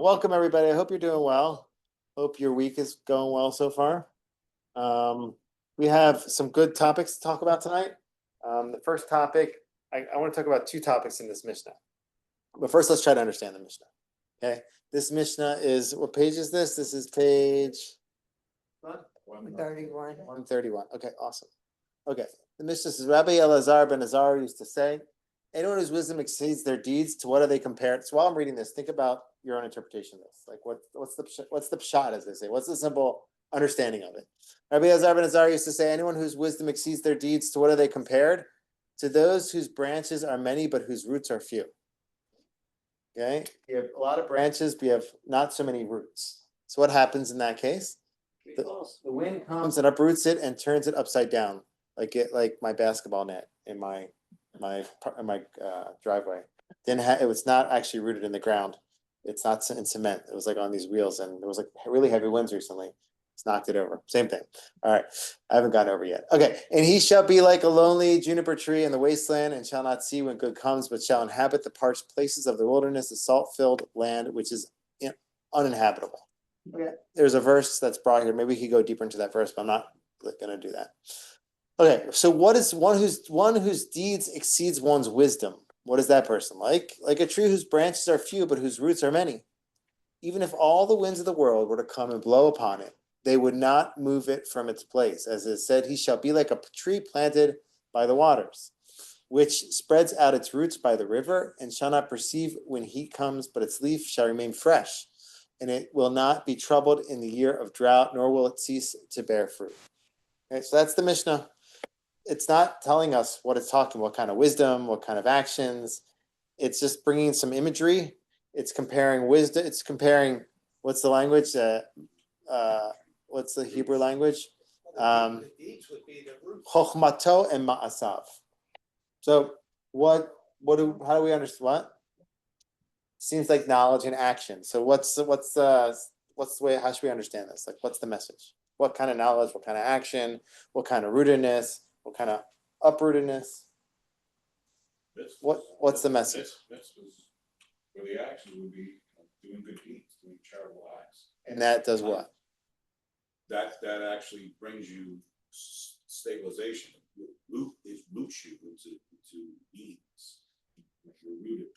Welcome everybody. I hope you're doing well. Hope your week is going well so far. We have some good topics to talk about tonight. The first topic, I want to talk about two topics in this Mishnah. But first, let's try to understand the Mishnah. Okay, this Mishnah is, what page is this? This is page 131. 131. Okay, awesome. Okay, the Mishnah says, Rabbi Elazar ben Azar used to say, anyone whose wisdom exceeds their deeds, to what are they compared? So while I'm reading this, think about your own interpretation of this. Like, what's the pshat, as they say? What's the simple understanding of it? Rabbi Elazar ben Azar used to say, anyone whose wisdom exceeds their deeds, to what are they compared? To those whose branches are many, but whose roots are few. Okay, you have a lot of branches, but you have not so many roots. So what happens in that case? The wind comes and uproots it and turns it upside down, like my basketball net in my driveway. It was not actually rooted in the ground. It's not in cement. It was like on these wheels, and there was like really heavy winds recently. It's knocked it over. Same thing. All right, I haven't gotten over yet. Okay, and he shall be like a lonely juniper tree in the wasteland, and shall not see when good comes, but shall inhabit the parched places of the wilderness, the salt-filled land which is uninhabitable. Okay, there's a verse that's brought here. Maybe we could go deeper into that verse, but I'm not going to do that. Okay, so what is one whose deeds exceeds one's wisdom? What is that person like? Like a tree whose branches are few, but whose roots are many. Even if all the winds of the world were to come and blow upon it, they would not move it from its place. As it said, he shall be like a tree planted by the waters, which spreads out its roots by the river, and shall not perceive when heat comes, but its leaf shall remain fresh, and it will not be troubled in the year of drought, nor will it cease to bear fruit. Okay, so that's the Mishnah. It's not telling us what it's talking, what kind of wisdom, what kind of actions. It's just bringing some imagery. It's comparing wisdom. It's comparing, what's the language? What's the Hebrew language? Chochmato and ma'asav. So how do we understand what? Seems like knowledge and action. So what's the way, how should we understand this? Like, what's the message? What kind of knowledge, what kind of action, what kind of rootedness, what kind of uprootedness? What's the message? This was where the action would be doing good deeds, doing charitable acts. And that does what? That actually brings you stabilization. It roots you into needs. If you're rooted.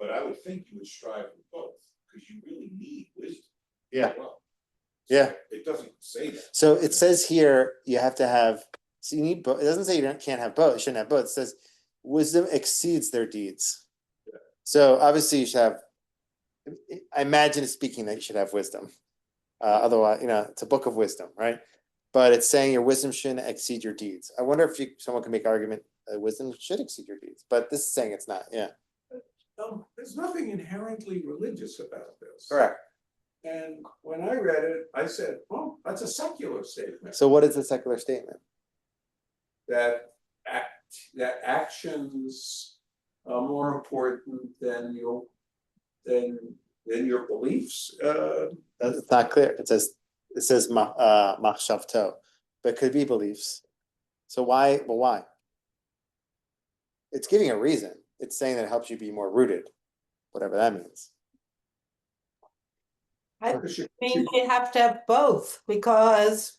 But I would think you would strive for both, because you really need wisdom. Yeah. Well, yeah. It doesn't say that. So it says here you have to have. So you need both. It doesn't say you can't have both. You shouldn't have both. It says wisdom exceeds their deeds. Yeah. So obviously you should have. I imagine it's speaking that you should have wisdom. Otherwise, it's a book of wisdom, right? But it's saying your wisdom shouldn't exceed your deeds. I wonder if someone can make an argument that wisdom should exceed your deeds. But this is saying it's not. Yeah. There's nothing inherently religious about this. Correct. And when I read it, I said, "Oh, that's a secular statement." So what is the secular statement? That actions are more important than your beliefs. It's not clear. It says machshavto, but it could be beliefs. So why? Well, why? It's giving a reason. It's saying that it helps you be more rooted, whatever that means. I think you have to have both, because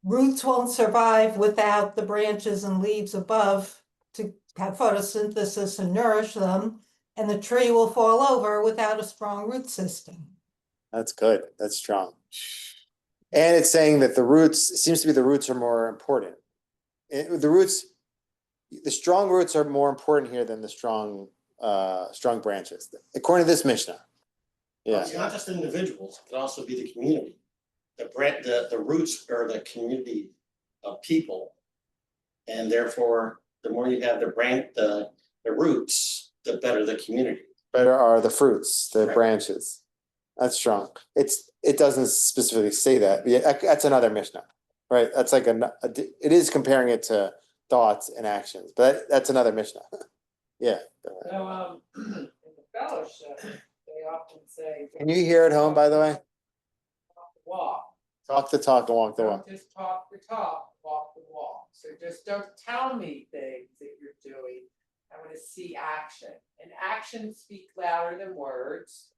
roots won't survive without the branches and leaves above to have photosynthesis and nourish them, and the tree will fall over without a strong root system. That's good. That's strong. And it's saying that the roots, it seems to be the roots are more important. The strong roots are more important here than the strong branches, according to this Mishnah. Yeah. It's not just individuals; it can also be the community. The roots are the community of people, and therefore, the more you have the roots, the better the community. Better are the fruits, the Right. branches. That's strong. It doesn't specifically say that. Yeah, that's another Mishnah, right? That's like it is comparing it to thoughts and actions, but that's another Mishnah. Yeah. So, in the fellowship, they often say. Can you hear at home, by the way? Walk. Talk the talk and walk the walk. Don't just talk the talk, walk the walk. So just don't tell me things that you're doing. I want to see action. And actions speak louder than words.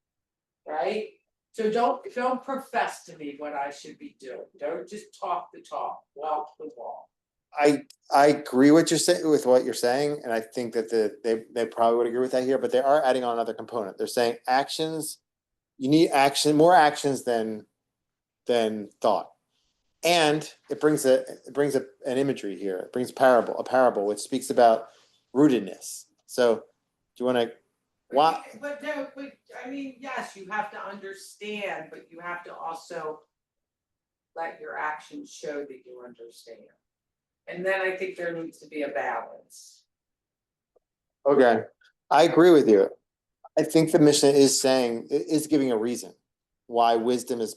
right? So don't profess to me what I should be doing, don't just talk the talk, walk the walk. I agree what you're saying with what you're saying, and I think that they probably would agree with that here, but they are adding on another component. They're saying actions, you need action, more actions than thought. And it brings an imagery here. It brings a parable which speaks about rootedness. So do you want to But no, but I mean, yes, you have to understand, but you have to also let your actions show that you understand. And then I think there needs to be a balance. Okay, I agree with you. I think the Mishnah is giving a reason why wisdom is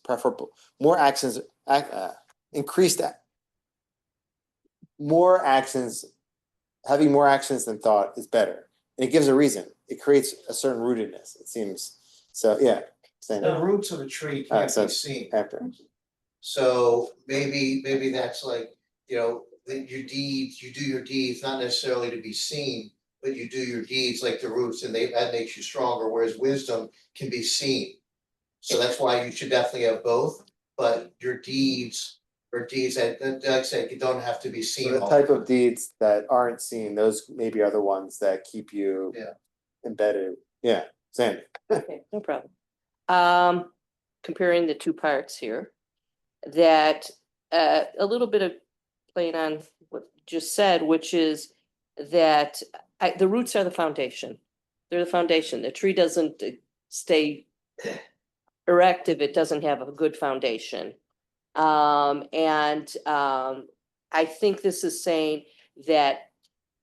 preferable, more actions, increased, more actions, having more actions than thought is better. And it gives a reason. It creates a certain rootedness, it seems. So, yeah. The roots of a tree Alright, can't so be seen, after. so maybe that's like, you know, your deeds, you do your deeds, not necessarily to be seen. But you do your deeds like the roots, and that makes you stronger, whereas wisdom can be seen. So that's why you should definitely have both, but your deeds are deeds that, like I said, you don't have to be So seen. the all type the of deeds that aren't seen, those maybe are the ones that keep you Yeah. embedded. Yeah, Sandy. Okay, no problem. Comparing the two parts here, that a little bit of playing on what you just said, which is that the roots are the foundation. They're the foundation. The tree doesn't stay erect if it doesn't have a good foundation. I think this is saying that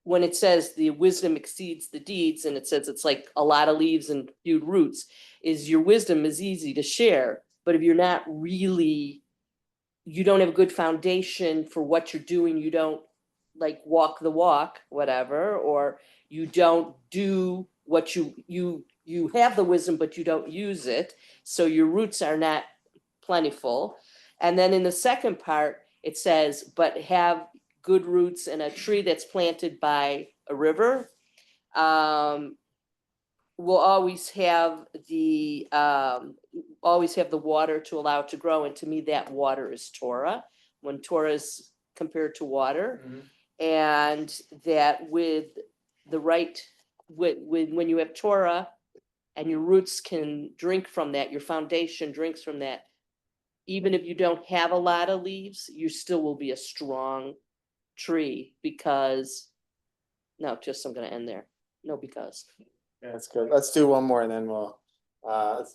when it says the wisdom exceeds the deeds, and it says it's like a lot of leaves and few roots, is your wisdom is easy to share, but if you're not really, you don't have a good foundation for what you're doing, you don't like walk the walk, whatever, or you don't do what you have the wisdom, but you don't use it, so your roots are not plentiful. And then in the second part, it says, but have good roots in a tree that's planted by a river. Will always have the water to allow it to grow. And to me, that water is Torah, when Torah is compared to water. And that with the right, when you have Torah and your roots can drink from that, your foundation drinks from that, even if you don't have a lot of leaves, you still will be a strong tree because, no, just I'm gonna end there. No, because. Yeah, that's good. Let's do one more and then we'll, or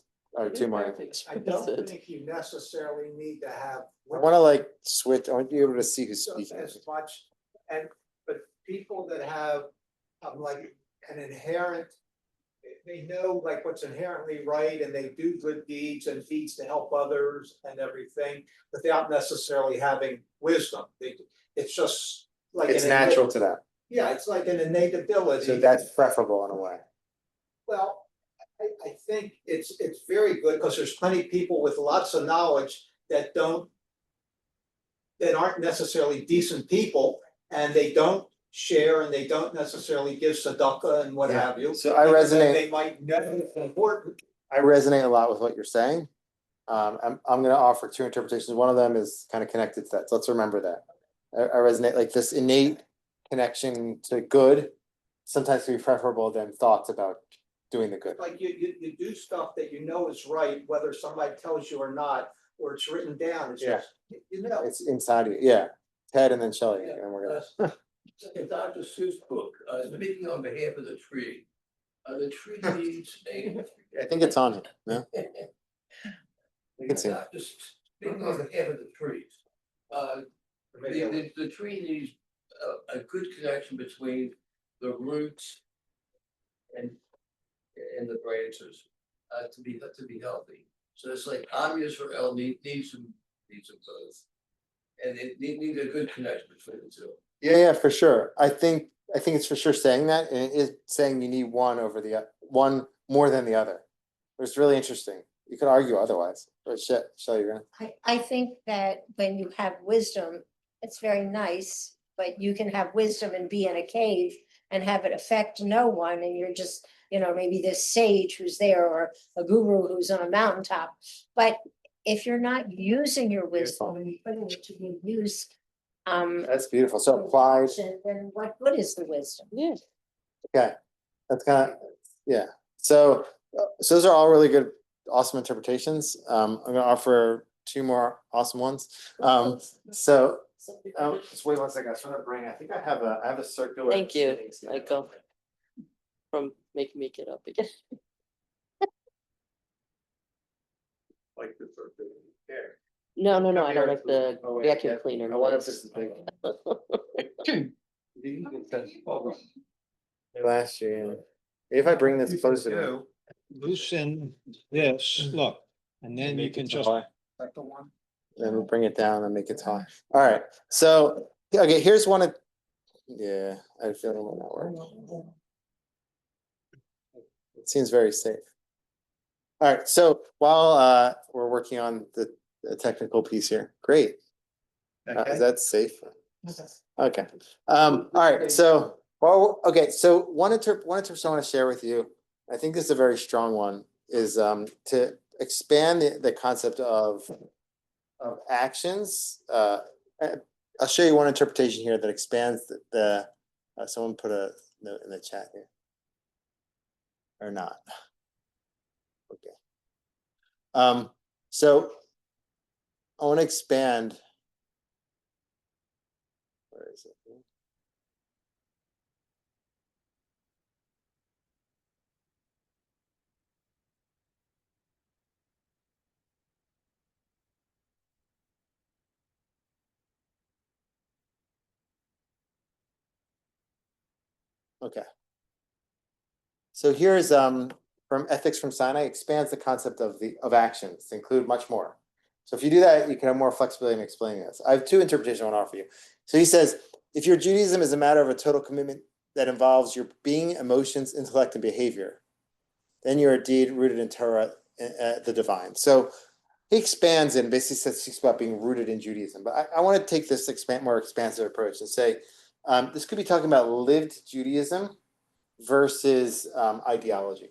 two more. I don't think you necessarily need to have. I wanna like switch, I want you to be able to see who's So speaking. as much, but people that have, like an inherent. They know like what's inherently right and they do good deeds and deeds to help others and everything, without necessarily having wisdom. It's just like. It's an natural innate- to them, Yeah, it's like an innate ability. so that's preferable in a way. Well, I think it's very good, because there's plenty of people with lots of knowledge that aren't necessarily decent people, and they don't share, and they don't necessarily give tzedakah and what Yeah. have you. So I because resonate- They might never important. I resonate a lot with what you're saying. I'm gonna offer two interpretations. One of them is kind of connected to that, so let's remember that. I resonate, like this innate connection to good sometimes can be preferable than thoughts about doing the good. Like you do stuff that you know is right, whether somebody tells you or not, or it's written down, it's Yeah. just, you know. It's inside of you, yeah. Ted and then Shelley, Yeah. and we're gonna. In Dr. Seuss' book, speaking on behalf of the tree needs a. I think it's on him, no? You can see. Speaking on behalf of the trees, the tree needs a good connection between the roots and the branches, to be healthy. So it's like obvious for L needs them both. And it needs a good connection between the two. Yeah, for sure. I think it's for sure saying that, and it is saying you need one over one more than the other. It's really interesting. You could argue otherwise, but Shelley, you're gonna. I think that when you have wisdom, it's very nice, but you can have wisdom and be in a cave and have it affect no one, and you're just you know, maybe this sage who's there or a guru who's on a mountaintop. But if you're not using your wisdom and putting it to good use, That's beautiful. So applied, then what good is the wisdom? Yeah. okay, that's kind of, yeah. So, so those are all really good, awesome interpretations. I'm gonna offer two more awesome ones. So, just wait one second, I was trying to bring, I think I have a circular. Thank you, things here. Michael. From make it up again. Like the first thing here. No, I don't like the Oh, wait, vacuum yeah. cleaner. I wonder if noise. this is big. Last year, yeah. If I bring this closer to. Loosen this, look, and then you can just. Like the one. Then we'll bring it down and make it taller. All right, so, okay, here's one of, yeah, I feel it will not work. It seems very safe. All right, so while we're working on the technical piece here, great. Is that safe? Okay, all right, so, well, okay, so one interpretation I want to share with you, I think this is a very strong one, is to expand the concept of actions. I'll show you one interpretation here that expands the someone put a note in the chat here. Or not. Okay. So I want to expand. Where is it? Okay. So here's from Ethics from Sinai, expands the concept of actions to include much more. So if you do that, you can have more flexibility in explaining this. I have two interpretations I want to offer you. So he says, if your Judaism is a matter of a total commitment that involves your being, emotions, intellect, and behavior, then you're indeed rooted in Torah, the divine. So he expands and basically speaks about being rooted in Judaism. But I want to take this more expansive approach and say, this could be talking about lived Judaism versus ideology.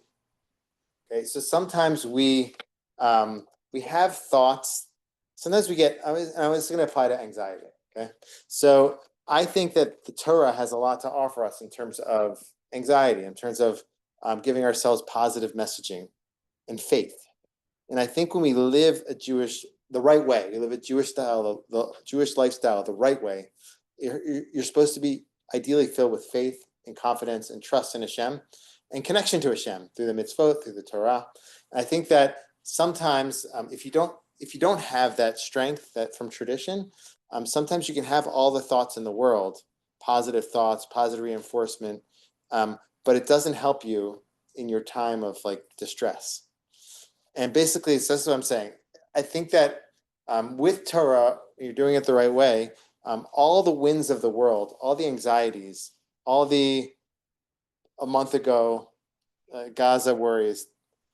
Okay, so sometimes we have thoughts. Sometimes we get. I was going to apply to anxiety. Okay, so I think that the Torah has a lot to offer us in terms of anxiety, in terms of giving ourselves positive messaging and faith. And I think when we live the right way, we live a Jewish style, the Jewish lifestyle, the right way, you're supposed to be ideally filled with faith and confidence and trust in Hashem and connection to Hashem through the mitzvot, through the Torah. And I think that sometimes if you don't have that strength that from tradition, sometimes you can have all the thoughts in the world, positive thoughts, positive reinforcement, but it doesn't help you in your time of like distress. And basically, so that's what I'm saying. I think that with Torah, you're doing it the right way. All the winds of the world, all the anxieties, a month ago, Gaza worries.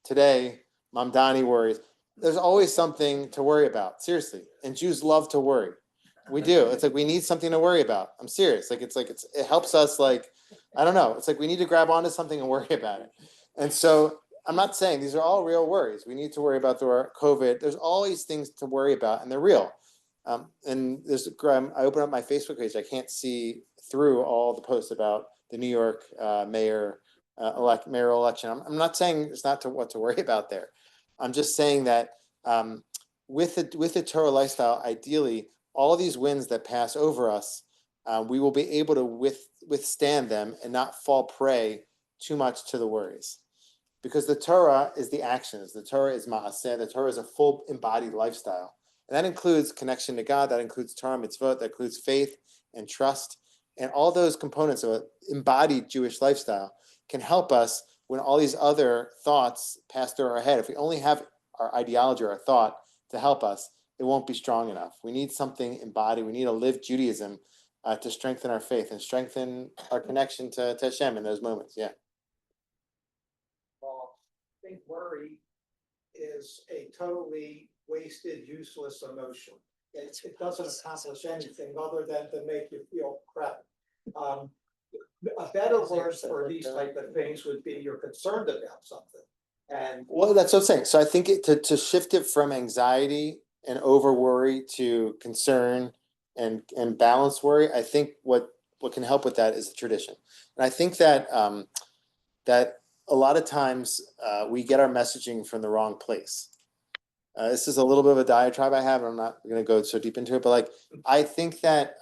Today, Mamdani worries. There's always something to worry about, seriously. And Jews love to worry. We do. It's like we need something to worry about. I'm serious. Like it helps us. Like I don't know. It's like we need to grab onto something and worry about it. And so I'm not saying these are all real worries. We need to worry about the COVID. There's always things to worry about, and they're real. And I open up my Facebook page. I can't see through all the posts about the New York mayoral election. I'm not saying it's not what to worry about there. I'm just saying that with the Torah lifestyle, ideally, all these winds that pass over us, we will be able to withstand them and not fall prey too much to the worries. Because the Torah is the actions. The Torah is ma'aseh. The Torah is a full embodied lifestyle. And that includes connection to God. That includes Torah mitzvot. That includes faith and trust. And all those components of an embodied Jewish lifestyle can help us when all these other thoughts pass through our head. If we only have our ideology or our thought to help us, it won't be strong enough. We need something embodied. We need to live Judaism to strengthen our faith and strengthen our connection to Hashem in those moments. Yeah. I think worry is a totally wasted, useless emotion. It doesn't accomplish anything other than to make you feel crap. A better word for these type of things would be you're concerned about something. And Well, that's what I'm saying. So I think to shift it from anxiety and over worry to concern and balance worry, I think what can help with that is the tradition. And I think that that a lot of times we get our messaging from the wrong place. This is a little bit of a diatribe I have, and I'm not going to go so deep into it, but like I think that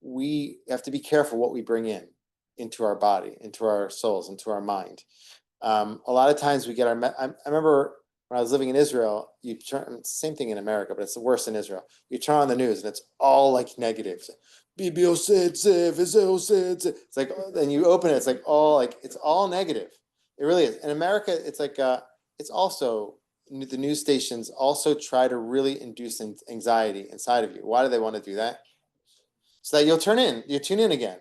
we have to be careful what we bring in into our body, into our souls, into our mind. A lot of times we get our. I remember when I was living in Israel. You turn same thing in America, but it's worse in Israel. You turn on the news and it's all like negatives. It's like then you open it. It's like all like it's all negative. It really is. In America, it's like it's also the news stations also try to really induce anxiety inside of you. Why do they want to do that? So that you'll tune in again.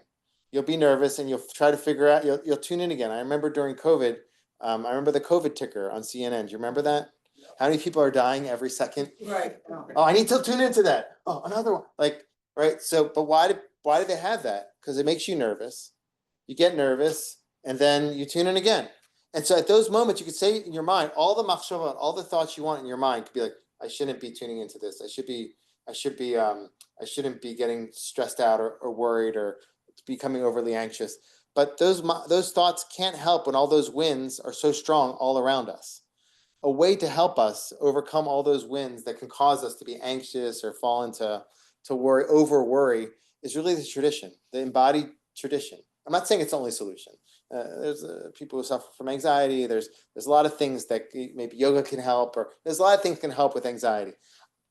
You'll be nervous and you'll try to figure out, you'll tune in again. I remember during COVID, I remember the COVID ticker on CNN. Do you remember that? How many people are dying every second? Right. Oh, I need to tune into that. Oh, another one. Like, right. So, but why do they have that? Because it makes you nervous. You get nervous and then you tune in again. And so at those moments, you could say in your mind, all the machshavot, all the thoughts you want in your mind could be like, I shouldn't be tuning into this. I shouldn't be getting stressed out or worried or becoming overly anxious. But those thoughts can't help when all those winds are so strong all around us. A way to help us overcome all those winds that can cause us to be anxious or fall into over worry is really the tradition, the embodied tradition. I'm not saying it's the only solution. There's people who suffer from anxiety. There's a lot of things that maybe yoga can help, or there's a lot of things can help with anxiety.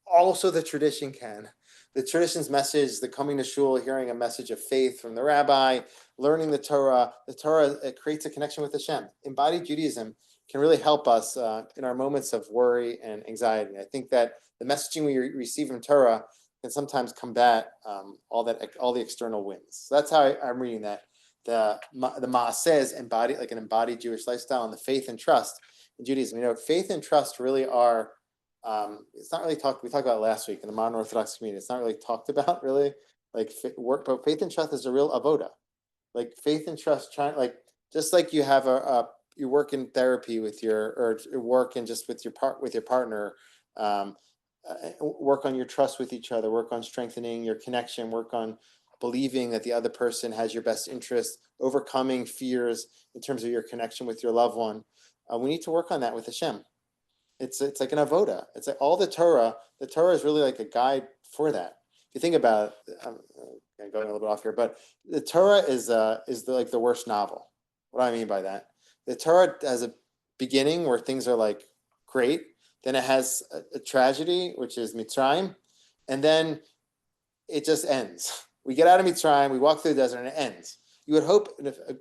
Also, the tradition can. The tradition's message, the coming to shul, hearing a message of faith from the rabbi, learning the Torah. The Torah it creates a connection with Hashem. Embodied Judaism can really help us in our moments of worry and anxiety. I think that the messaging we receive from Torah can sometimes combat all the external winds. So that's how I'm reading that. The Maaseh is embodied, like an embodied Jewish lifestyle, and the faith and trust in Judaism. You know, faith and trust really are. It's not really talked. We talked about it last week in the modern Orthodox community. It's not really talked about really, like work. But faith and trust is a real avoda. Like faith and trust, trying like just like you have you work in therapy with or work and just with your partner. Work on your trust with each other. Work on strengthening your connection. Work on believing that the other person has your best interest. Overcoming fears in terms of your connection with your loved one. We need to work on that with Hashem. It's like an avoda. It's like all the Torah. The Torah is really like a guide for that. If you think about it, I'm going a little bit off here, but the Torah is like the worst novel. What do I mean by that? The Torah has a beginning where things are like great. Then it has a tragedy, which is Mitzrayim, and then it just ends. We get out of Mitzrayim, we walk through the desert, and it ends. You would hope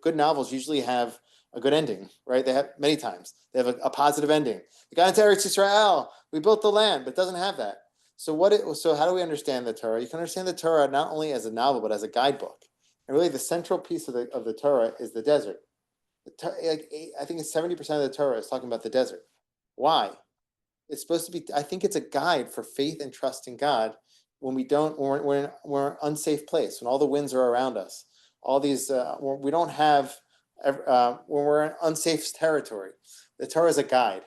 good novels usually have a good ending, right? They have many times. They have a positive ending. We got into Eretz Yisrael. We built the land, but it doesn't have that. So how do we understand the Torah? You can understand the Torah not only as a novel, but as a guidebook. And really, the central piece of the Torah is the desert. I think it's 70% of the Torah is talking about the desert. Why? It's supposed to be. I think it's a guide for faith and trust in God when we're in an unsafe place, when all the winds are around us. All these we don't have. When we're in unsafe territory, the Torah is a guide,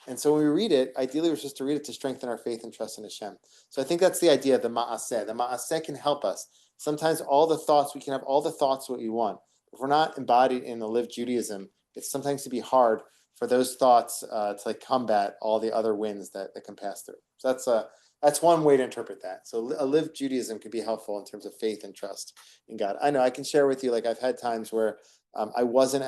and so when we read it, ideally we're supposed to read it to strengthen our faith and trust in Hashem. So I think that's the idea of the Maaseh. The Maaseh can help us. Sometimes we can have all the thoughts what we want. If we're not embodied in the lived Judaism, it's sometimes to be hard for those thoughts to like combat all the other winds that can pass through. So that's one way to interpret that. So a lived Judaism could be helpful in terms of faith and trust in God. I know I can share with you, like I've had times where I wasn't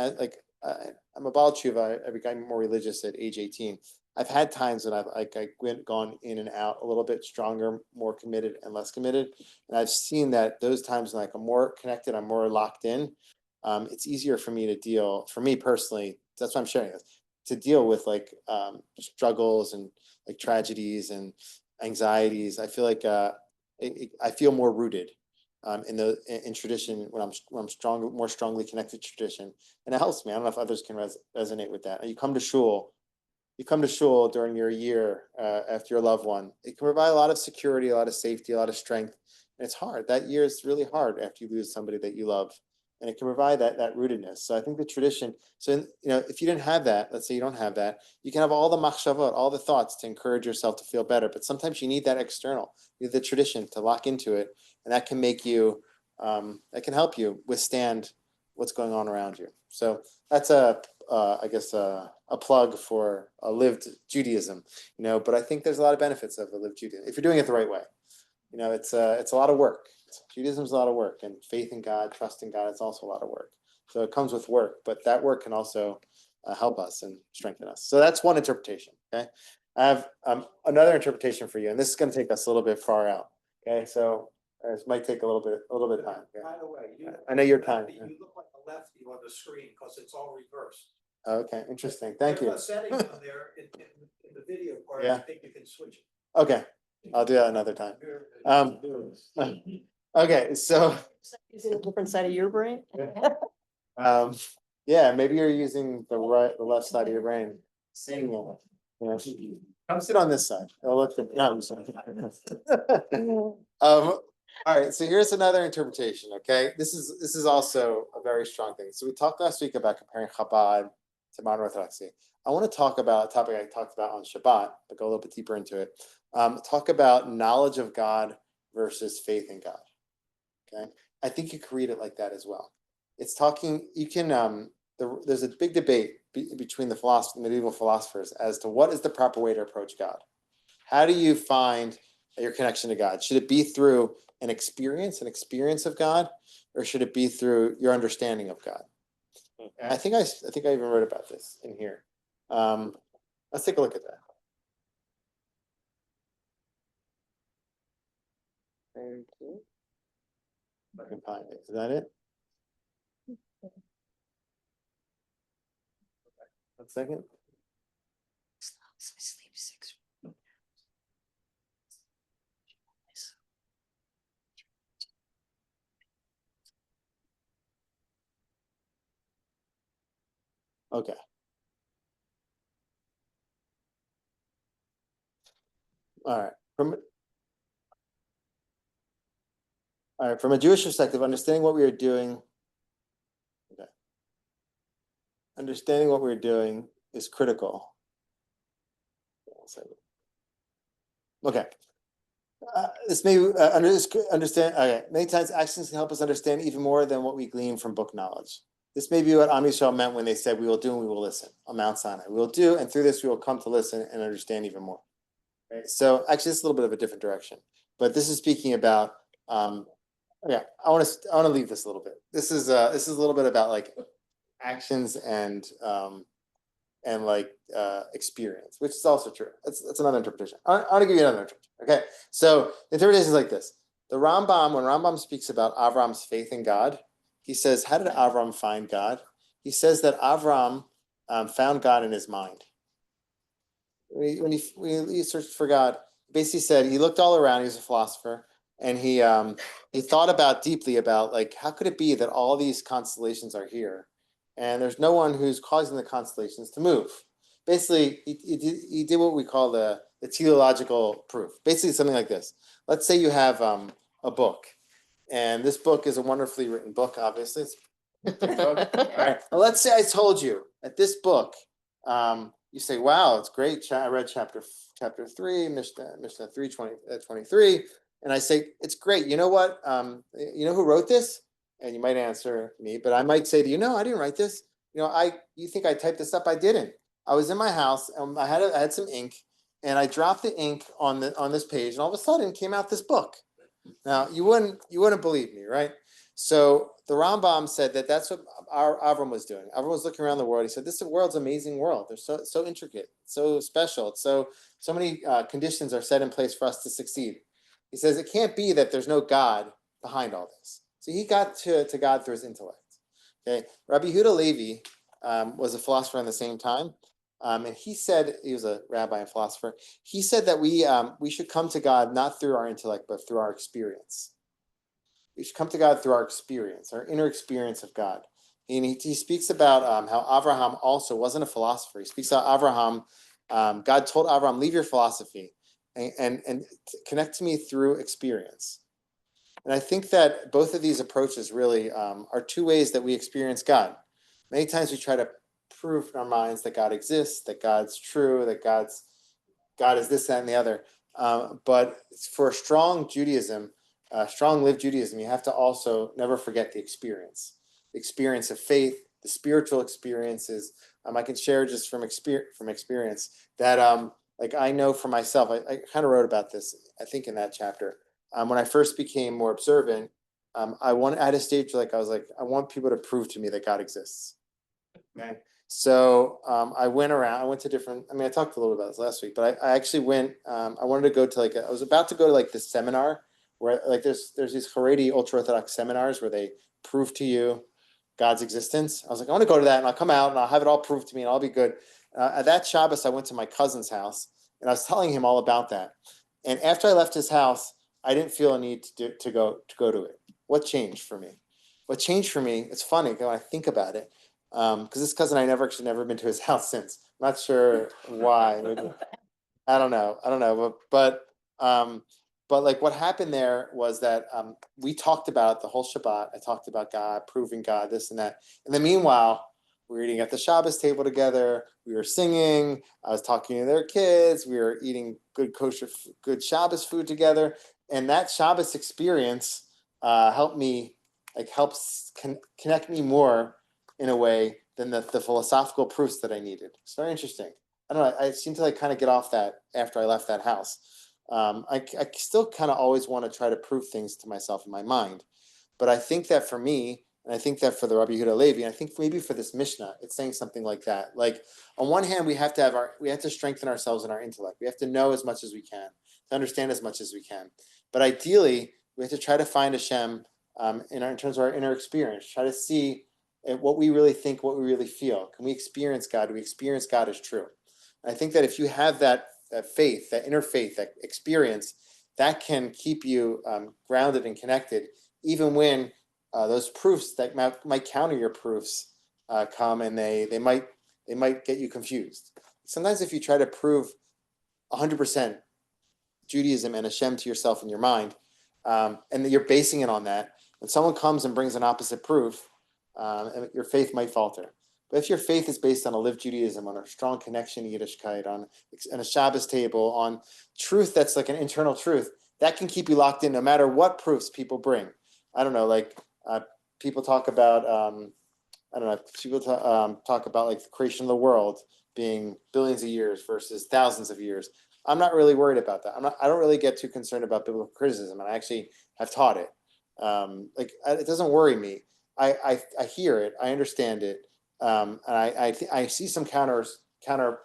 I'm a Baal Tshuva. I became more religious at age 18. I've had times when I've gone in and out a little bit stronger, more committed and less committed. And I've seen that those times when I'm more connected, I'm more locked in. It's easier for me personally, that's why I'm sharing this, to deal with like struggles and like tragedies and anxieties. I feel like I feel more rooted in tradition when I'm more strongly connected to tradition, and it helps me. I don't know if others can resonate with that. You come to shul during your year after your loved one. It can provide a lot of security, a lot of safety, a lot of strength, And it's hard. That year is really hard after you lose somebody that you love. And it can provide that rootedness. So I think the tradition, if you didn't have that, let's say you don't have that, you can have all the machshavot, all the thoughts to encourage yourself to feel better. But sometimes you need that external, you need the tradition to lock into it. And that can make you, that can help you withstand what's going on around you. So that's I guess a plug for a lived Judaism, but I think there's a lot of benefits of a lived Judaism if you're doing it the right way. It's a lot of work. Judaism is a lot of work, and faith in God, trust in God, it's also a lot of work. So it comes with work, but that work can also help us and strengthen us. So that's one interpretation. Okay, I have another interpretation for you, and this is going to take us a little bit far out. Okay, so this might take a little bit of time. Okay? By the way, I know your time. You look like a lefty on the screen because it's all reversed. Okay, interesting. Thank you. There's a setting on there in the video part. Yeah. I think you can switch it. Okay, I'll do that another time. Okay, so Using a different side of your brain? yeah, maybe you're using the left side of your brain. Seeing it. Come sit on this side. It'll look good. No, I'm sorry. All right, so here's another interpretation. Okay, this is also a very strong thing. So we talked last week about comparing Chabad to modern Orthodoxy. I want to talk about a topic I talked about on Shabbat, but go a little bit deeper into it. Talk about knowledge of God versus faith in God. Okay, I think you can read it like that as well. It's talking. You can. There's a big debate between the medieval philosophers as to what is the proper way to approach God. How do you find your connection to God? Should it be through an experience of God, or should it be through your understanding of God? And I think I even wrote about this in here. Let's take a look at that. Thank you. If I can find it. Is that it? 1 second. Sleep 6. Okay. All right. From a Jewish perspective, understanding what we are doing. Okay. Understanding what we're doing is critical. Okay. This may understand. Okay. Many times actions can help us understand even more than what we glean from book knowledge. This may be what Am Yisrael meant when they said, "We will do and we will listen" on Mount Sinai. We will do, and through this we will come to listen and understand even more. Right. So actually, it's a little bit of a different direction, but this is speaking about. Yeah, I want to leave this a little bit. This is a little bit about like actions and like experience, which is also true. That's another interpretation. I want to give you another interpretation. Okay, so the interpretation is like this: the Rambam, when Rambam speaks about Avram's faith in God, he says, "How did Avram find God?" He says that Avram found God in his mind. When he searched for God, basically said he looked all around. He was a philosopher. And he thought deeply about like, how could it be that all these constellations are here and there's no one who's causing the constellations to move? Basically, he did what we call the teleological proof. Basically, something like this. Let's say you have a book, and this book is a wonderfully written book, obviously. It's a big book. All right. Well, let's say I told you that this book, you say, wow, it's great. I read chapter 3, Mishnah 3:23. And I say, it's great. You know what? You know who wrote this? And you might answer me, but I might say to you, no, I didn't write this. You think I typed this up? I didn't. I was in my house and I had some ink and I dropped the ink on this page and all of a sudden came out this book. Now you wouldn't believe me, right? So the Rambam said that that's what Avram was doing. Avram was looking around the world. He said, this world's an amazing world. They're so intricate, so special. It's so many conditions are set in place for us to succeed. He says it can't be that there's no God behind all this. So he got to God through his intellect. Okay, Rabbi Yehuda Levi was a philosopher in the same time, and he said, he was a rabbi and philosopher. He said that we should come to God not through our intellect, but through our experience. We should come to God through our experience, our inner experience of God. And he speaks about how Abraham also wasn't a philosopher. He speaks about Abraham. God told Abraham, leave your philosophy and connect to me through experience. And I think that both of these approaches really are two ways that we experience God. Many times we try to prove in our minds that God exists, that God's true, that God is this, that, and the other. But for a strong Judaism, strong lived Judaism, you have to also never forget the experience of faith, the spiritual experiences. I can share just from experience that like I know for myself, I kind of wrote about this, I think in that chapter. When I first became more observant, at a stage like I was like, I want people to prove to me that God exists. Okay. So I went to different, I mean, I talked a little about this last week, but I actually went, I wanted to go to I was about to go to like this seminar where like there's these Haredi ultra-Orthodox seminars where they prove to you God's existence. I was like, I want to go to that and I'll come out and I'll have it all proved to me and I'll be good. At that Shabbos, I went to my cousin's house and I was telling him all about that. And after I left his house, I didn't feel a need to go to it. What changed for me? What changed for me? It's funny when I think about it, because this cousin I never been to his house since. I'm not sure why. Maybe, I don't know, but like what happened there was that we talked about the whole Shabbat. I talked about God, proving God, this and that. And then meanwhile, we were eating at the Shabbos table together. We were singing. I was talking to their kids. We were eating good kosher, good Shabbos food together. And that Shabbos experience helps connect me more in a way than the philosophical proofs that I needed. It's very interesting. I don't know. I seem to kind of get off that after I left that house. I still kind of always want to try to prove things to myself in my mind. But I think that for me, and I think that for the Rabbi Yehuda Levi, and I think maybe for this Mishnah, it's saying something like that. Like on one hand, we have to strengthen ourselves in our intellect. We have to know as much as we can, to understand as much as we can. But ideally, we have to try to find Hashem in terms of our inner experience. Try to see what we really think, what we really feel. Can we experience God? Do we experience God as true? And I think that if you have that faith, that inner faith, that experience, that can keep you grounded and connected, even when those proofs that might counter your proofs come, and they might get you confused. Sometimes if you try to prove 100% Judaism and Hashem to yourself in your mind, and you're basing it on that, when someone comes and brings an opposite proof, your faith might falter. But if your faith is based on a lived Judaism, on a strong connection to Yiddishkeit, on a Shabbos table, on truth that's like an internal truth, that can keep you locked in no matter what proofs people bring. I don't know, like people talk about, people talk about like the creation of the world being billions of years versus thousands of years. I'm not really worried about that. I don't really get too concerned about biblical criticism, and I actually have taught it. It doesn't worry me. I hear it, I understand it, and I see some counter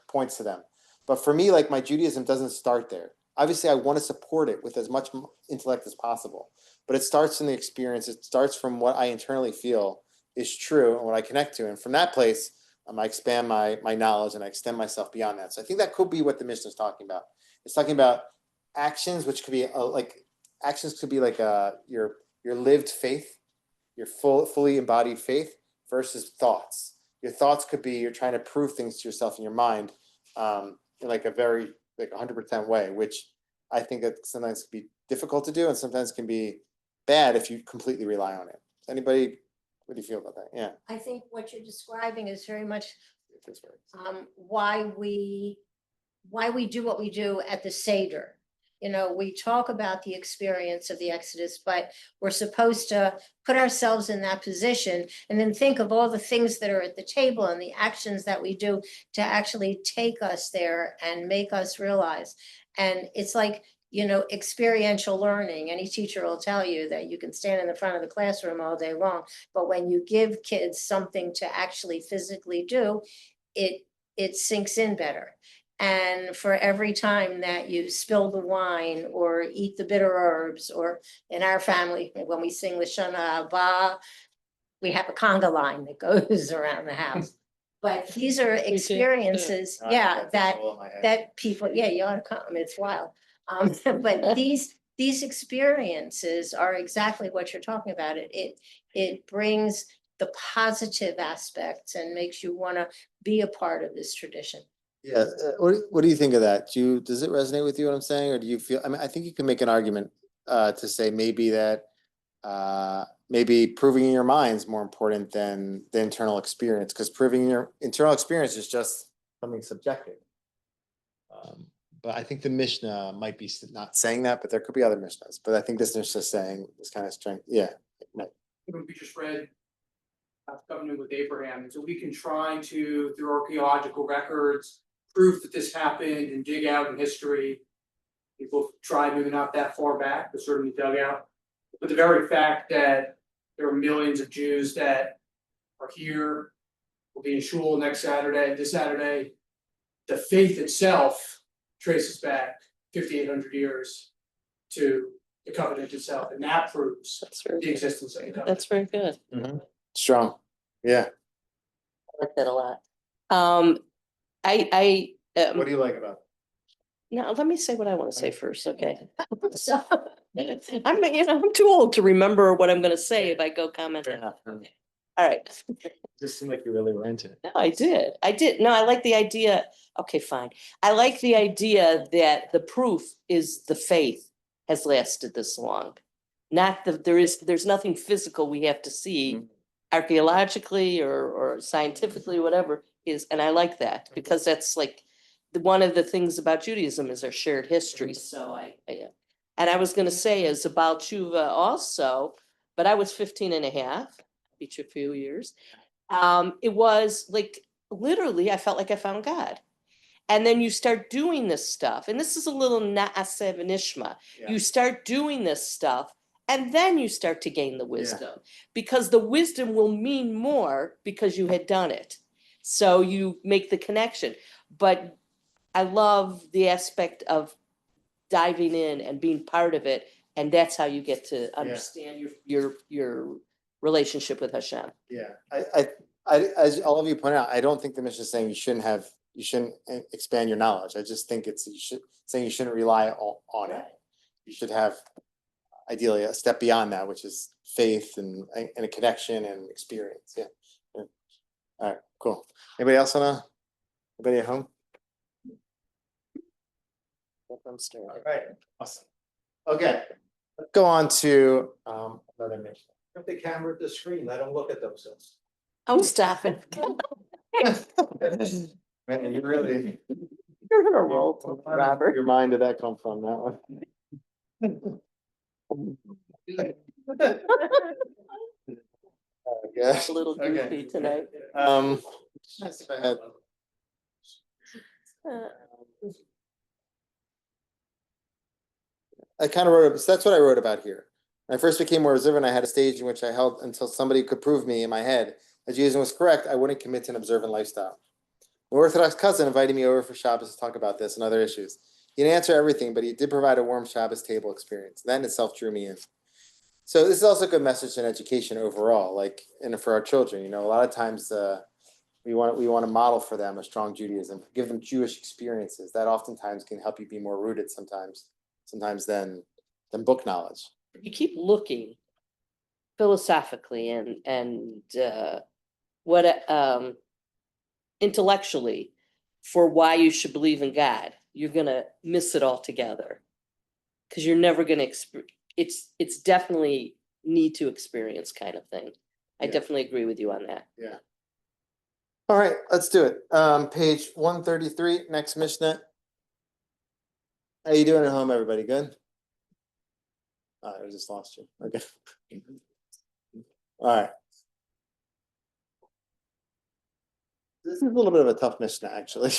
points to them. But for me, like my Judaism doesn't start there. Obviously, I want to support it with as much intellect as possible, but it starts in the experience. It starts from what I internally feel is true and what I connect to, and from that place, I expand my knowledge and I extend myself beyond that. So I think that could be what the Mishnah is talking about. It's talking about actions, which could be like your lived faith, your fully embodied faith, versus thoughts. Your thoughts could be you're trying to prove things to yourself in your mind in like a very 100% way, which I think that sometimes can be difficult to do and sometimes can be bad if you completely rely on it. Anybody, what do you feel about that? Yeah. I think what you're describing is very much why we do what we do at the Seder. You know, we talk about the experience of the Exodus, but we're supposed to put ourselves in that position and then think of all the things that are at the table and the actions that we do to actually take us there and make us realize. And it's like, you know, experiential learning. Any teacher will tell you that you can stand in the front of the classroom all day long, but when you give kids something to actually physically do, it sinks in better. And for every time that you spill the wine or eat the bitter herbs, or in our family, when we sing the Shana Haba, we have a conga line that goes around the house. But these are experiences, that people, you ought to come, it's wild. But these experiences are exactly what you're talking about. It brings the positive aspects and makes you want to be a part of this tradition. Yeah. What do you think of that? Does it resonate with you what I'm saying, or do you feel? I mean, I think you can make an argument to say maybe that maybe proving in your mind is more important than the internal experience, because proving your internal experience is just something subjective. But I think the Mishnah might be not saying that, but there could be other Mishnahs. But I think this Mishnah is saying this kind of strength. Yeah. We just read covenant with Abraham, and so we can try to, through archaeological records, prove that this happened and dig out in history. People tried, maybe not that far back, but certainly dug out. But the very fact that there are millions of Jews that are here, will be in shul next Saturday, this Saturday, the faith itself traces back 5,800 years to the covenant itself, and that proves That's very the good. existence of the covenant. That's very good. Strong. Yeah. I like that a lot. What do you like about Now, let me say what I want to say first, okay? So, I'm too old to remember what I'm gonna say if I go comment. Fair enough. All right. Just seemed like you really were into it. No, I did. No, I like the idea. Okay, fine. I like the idea that the proof is the faith has lasted this long. Not that there's nothing physical we have to see archaeologically or scientifically, whatever is, and I like that because that's like one of the things about Judaism is our shared history. So and I was gonna say is about tshuva also, but I was 15 and a half, each a few years. It was like, literally, I felt like I found God. And then you start doing this stuff, and this is a little na'aseh v'nishma. You start doing this stuff, and then you start to gain the wisdom, because the wisdom will mean more because you had done it. So you make the connection. But I love the aspect of diving in and being part of it, and that's how you get to understand your relationship with Hashem. Yeah, I, as all of you point out, I don't think the Mishnah is saying you shouldn't expand your knowledge. I just think it's saying you shouldn't rely on it. You should have ideally a step beyond that, which is faith and a connection and experience. Yeah. All right, cool. Anybody else anybody at home? All right, awesome. Okay, let's go on to another Mishnah. Put the camera at the screen, let them look at themselves. I'm stopping. Man, you really. You're gonna roll, Robert. Your mind did that come from, that one? Yeah. A little goofy tonight. Let's see if I had. I kind of wrote, so that's what I wrote about here. When I first became more observant, I had a stage in which I held until somebody could prove me in my head that Judaism was correct, I wouldn't commit to an observant lifestyle. My Orthodox cousin invited me over for Shabbos to talk about this and other issues. He didn't answer everything, but he did provide a warm Shabbos table experience. That in itself drew me in. So this is also a good message in education overall, like, and for our children. You know, a lot of times we want to model for them a strong Judaism, give them Jewish experiences. That oftentimes can help you be more rooted sometimes than book knowledge. You keep looking philosophically and what intellectually for why you should believe in God, you're gonna miss it altogether, because you're never gonna it's definitely need to experience kind of thing. I definitely agree with you on that. Yeah. All right, let's do it. Page 133, next Mishnah. How you doing at home, everybody? Good? I just lost you. Okay. All right. This is a little bit of a tough Mishnah, actually.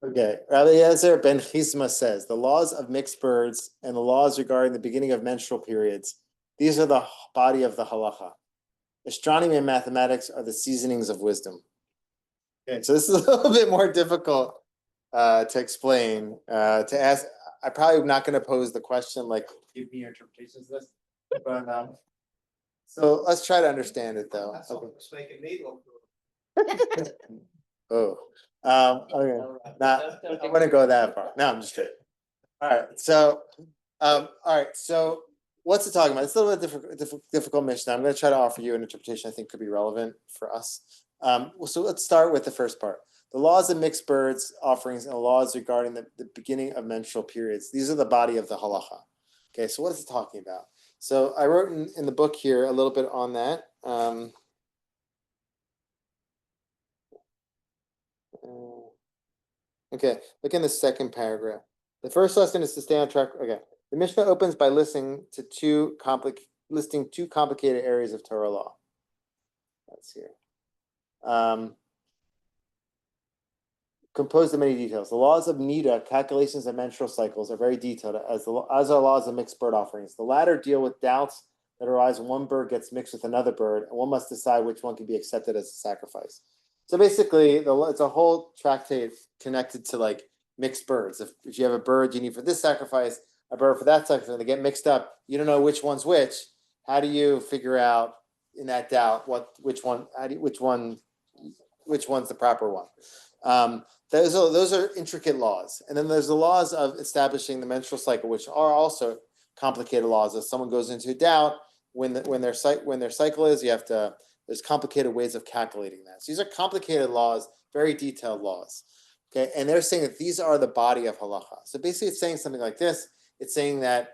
Okay, Rabbi Yezer ben Chisma says, the laws of mixed birds and the laws regarding the beginning of menstrual periods, these are the body of the halacha. Astronomy and mathematics are the seasonings of wisdom. Okay, so this is a little bit more difficult to explain, to ask. I'm probably not going to pose the question like, give me your interpretations of this, but so let's try to understand it though. That's what's making me look good. Oh, okay. I wouldn't go that far. No, I'm just kidding. All right, so, so what's it talking about? It's a little bit difficult Mishnah. I'm going to try to offer you an interpretation I think could be relevant for us. So let's start with the first part. The laws of mixed birds offerings and the laws regarding the beginning of menstrual periods. These are the body of the halacha. Okay, so what is it talking about? So I wrote in the book here a little bit on that. Okay, look in the second paragraph. The first lesson is to stay on track. Okay, the Mishnah opens by listing two complicated areas of Torah law. That's here. Composed of many details. The laws of Nida, calculations of menstrual cycles, are very detailed, as are laws of mixed bird offerings. The latter deal with doubts that arise when one bird gets mixed with another bird, and one must decide which one can be accepted as a sacrifice. So basically, it's a whole tractate connected to like mixed birds. If you have a bird you need for this sacrifice, a bird for that sacrifice, and they get mixed up, you don't know which one's which. How do you figure out in that doubt which one's the proper one? Those are intricate laws, and then there's the laws of establishing the menstrual cycle, which are also complicated laws. If someone goes into doubt when their cycle is, there's complicated ways of calculating that. So these are complicated laws, very detailed laws. Okay, and they're saying that these are the body of halacha. So basically, it's saying something like this. It's saying that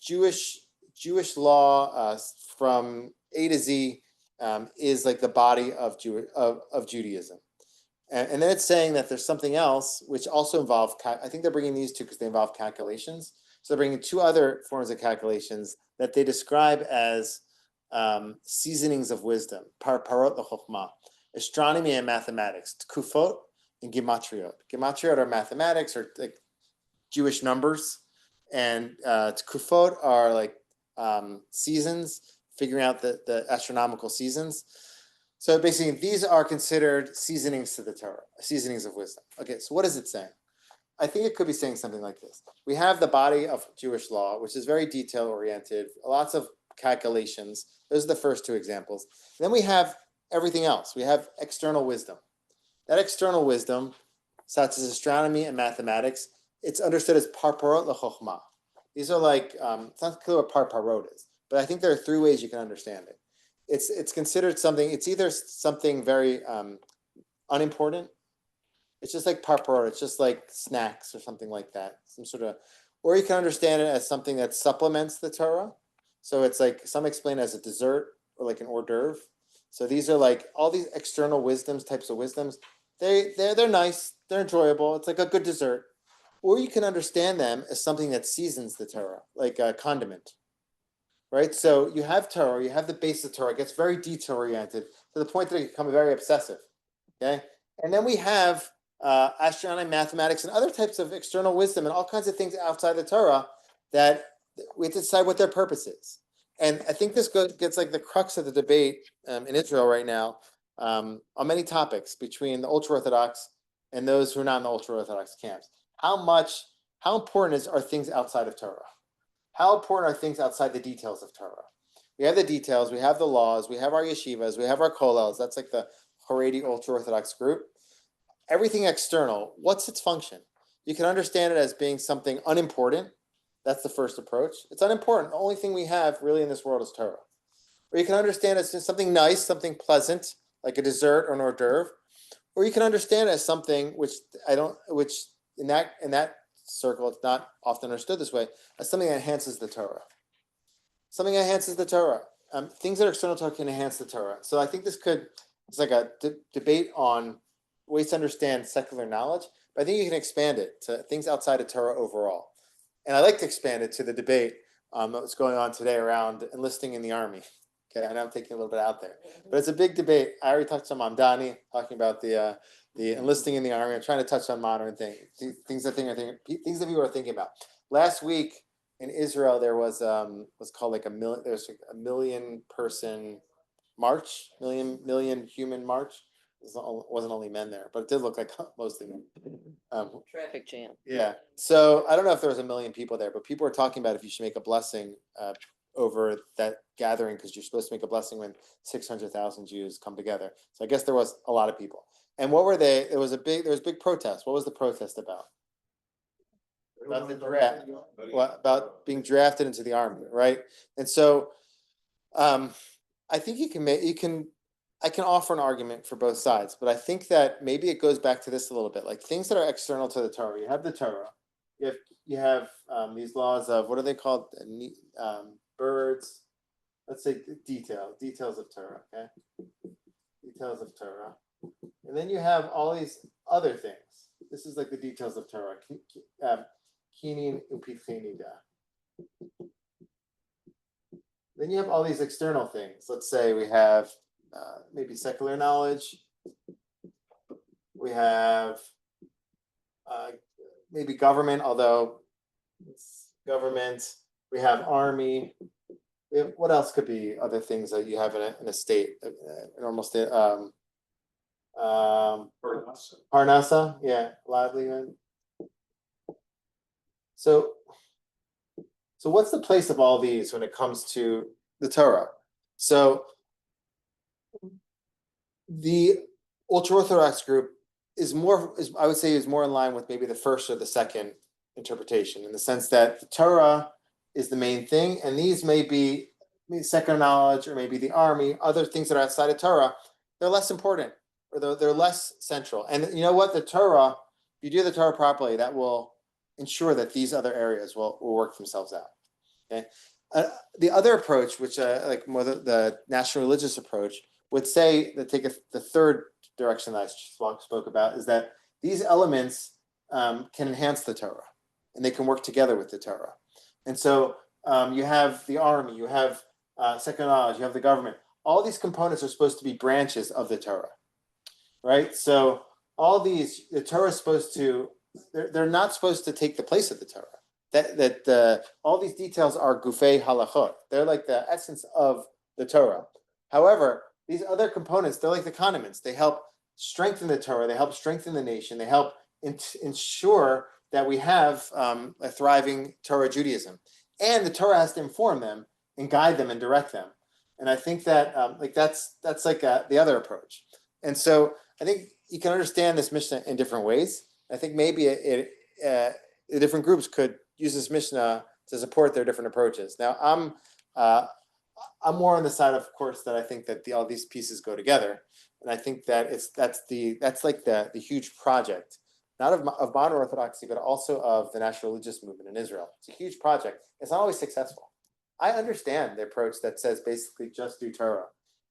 Jewish law from A to Z is like the body of Judaism. And then it's saying that there's something else which also involves, I think they're bringing these two because they involve calculations. So they're bringing two other forms of calculations that they describe as seasonings of wisdom, parot l'chokhmah, astronomy and mathematics, kufot and gematriot. Gematriot are mathematics or like Jewish numbers, and kufot are like seasons, figuring out the astronomical seasons. So basically, these are considered seasonings to the Torah, seasonings of wisdom. Okay, so what is it saying? I think it could be saying something like this. We have the body of Jewish law, which is very detail-oriented, lots of calculations. Those are the first two examples. And then we have everything else. We have external wisdom. That external wisdom, such as astronomy and mathematics, it's understood as parparot l'chokhmah. These are like, it's not clear what parparot is, but I think there are three ways you can understand it. It's considered something, it's either something very unimportant. It's just like parparot, it's just like snacks or something like that. Some sort of, or you can understand it as something that supplements the Torah. So it's like, some explain it as a dessert or like an hors d'oeuvre. So these are like all these external wisdoms, types of wisdoms. They're nice, they're enjoyable. It's like a good dessert. Or you can understand them as something that seasons the Torah, like a condiment. Right? So you have Torah, you have the base of Torah, it gets very detail oriented to the point that it can become very obsessive. Okay? And then we have astronomy, mathematics, and other types of external wisdom and all kinds of things outside the Torah that we have to decide what their purpose is. And I think this gets like the crux of the debate in Israel right now on many topics between the ultra-Orthodox and those who are not in the ultra-Orthodox camps. How important are things outside of Torah? How important are things outside the details of Torah? We have the details, we have the laws, we have our yeshivas, we have our kollels. That's like the Haredi ultra-Orthodox group. Everything external, what's its function? You can understand it as being something unimportant. That's the first approach. It's unimportant. The only thing we have really in this world is Torah. Or you can understand it as just something nice, something pleasant, like a dessert or an hors d'oeuvre. Or you can understand it as something which in that circle, it's not often understood this way, as something that enhances the Torah. Something that enhances the Torah. Things that are external to Torah can enhance the Torah. So I think it's like a debate on ways to understand secular knowledge, but I think you can expand it to things outside of Torah overall. And I like to expand it to the debate that's going on today around enlisting in the army. Okay, I know I'm taking a little bit out there, but it's a big debate. I already touched on Mamdani, talking about the enlisting in the army. I'm trying to touch on modern things that people are thinking about. Last week in Israel, there was what's called like there's a million person march, million human march. It wasn't only men there, but it did look like mostly men. Traffic jam. Yeah. So I don't know if there was a million people there, but people were talking about if you should make a blessing over that gathering, because you're supposed to make a blessing when 600,000 Jews come together. So I guess there was a lot of people. And what were they? There was big protest. What was the protest about? About the draft. About being drafted into the army, right? And so I think you can I can offer an argument for both sides, but I think that maybe it goes back to this a little bit, like things that are external to the Torah. You have the Torah, you have these laws of what are they called? Birds. Let's say details of Torah. Okay, details of Torah, and then you have all these other things. This is like the details of Torah. Kinin upichinida. Then you have all these external things. Let's say we have maybe secular knowledge. We have maybe government, although it's government. We have army. What else could be other things that you have in a state, a normal state? Parnasa, yeah, livelihood. So what's the place of all these when it comes to the Torah? So the ultra-Orthodox group is I would say is more in line with maybe the first or the second interpretation, in the sense that the Torah is the main thing, and these may be secular knowledge or maybe the army, other things that are outside of Torah, they're less important or they're less central. And you know what? The Torah, if you do the Torah properly, that will ensure that these other areas will work themselves out. Okay. The other approach, which like more the national religious approach, would say that the third direction that I spoke about is that these elements can enhance the Torah, and they can work together with the Torah. And so you have the army, you have secular knowledge, you have the government. All these components are supposed to be branches of the Torah, right? So all these, the Torah is supposed to, they're not supposed to take the place of the Torah. All these details are gufei halachot. They're like the essence of the Torah. However, these other components, they're like the condiments. They help strengthen the Torah. They help strengthen the nation. They help ensure that we have a thriving Torah Judaism. And the Torah has to inform them and guide them and direct them. And I think that that's like the other approach. And so I think you can understand this Mishnah in different ways. I think maybe the different groups could use this Mishnah to support their different approaches. Now, I'm more on the side, of course, that I think that all these pieces go together, and I think that that's like the huge project, not of modern Orthodoxy, but also of the national religious movement in Israel. It's a huge project. It's not always successful. I understand the approach that says basically just do Torah.